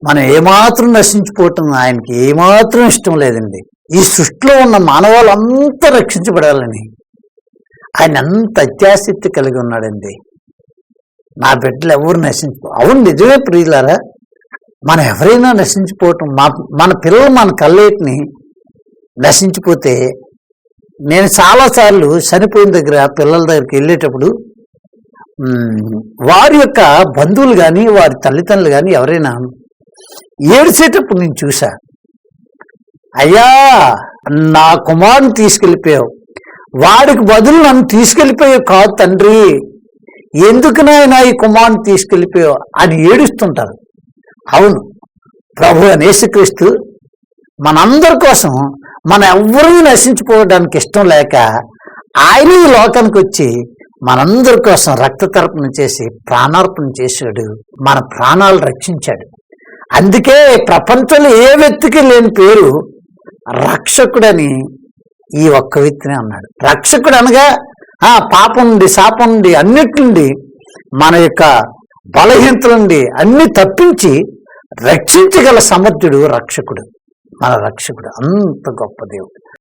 మనం ఏమాత్రం నశించిపోవటం ఆయనకి ఏమాత్రం ఇష్టం లేదండి. ఈ సృష్టిలో ఉన్న మానవాళ్ళంతా రక్షించబడాలని ఆయన అంత అత్యాసక్తి కలిగి ఉన్నాడండి. నా బిడ్డలు ఎవరు అవును నిజమే ప్రియులారా, మనం ఎవరైనా నశించిపోవటం, మన పిల్లలు మన కళ్ళేటిని నశించిపోతే, నేను చాలాసార్లు చనిపోయిన దగ్గర పిల్లల దగ్గరికి వెళ్ళేటప్పుడు వారి యొక్క బంధువులు కానీ వారి తల్లిదండ్రులు కానీ ఎవరైనా ఏడ్చేటప్పుడు నేను చూసా, అయ్యా నా కుమారుని తీసుకెళ్ళిపోయావు, వాడికి బదులు నన్ను తీసుకెళ్ళిపోయావు కాదు తండ్రి, ఎందుకు నాయనా ఈ కుమారుని తీసుకెళ్ళిపోయావు అని ఏడుస్తుంటారు. అవును, ప్రభు యేసుక్రీస్తు మనందరి కోసం, మన ఎవ్వరూ నశించిపోవడానికి ఇష్టం లేక ఆయన ఈ లోకానికి వచ్చి మనందరి కోసం రక్తతర్పణ చేసి ప్రాణార్పణ చేశాడు, మన ప్రాణాలు రక్షించాడు. అందుకే ప్రపంచంలో ఏ వ్యక్తికి లేని పేరు రక్షకుడని ఈ ఒక్క వ్యక్తిని అన్నాడు. రక్షకుడు అనగా పాపం నుండి, శాపం నుండి, అన్నిటి నుండి, మన యొక్క బలహీనతల నుండి అన్ని తప్పించి రక్షించగల సమర్థుడు రక్షకుడు, మన రక్షకుడు. అంత గొప్ప దేవుడు.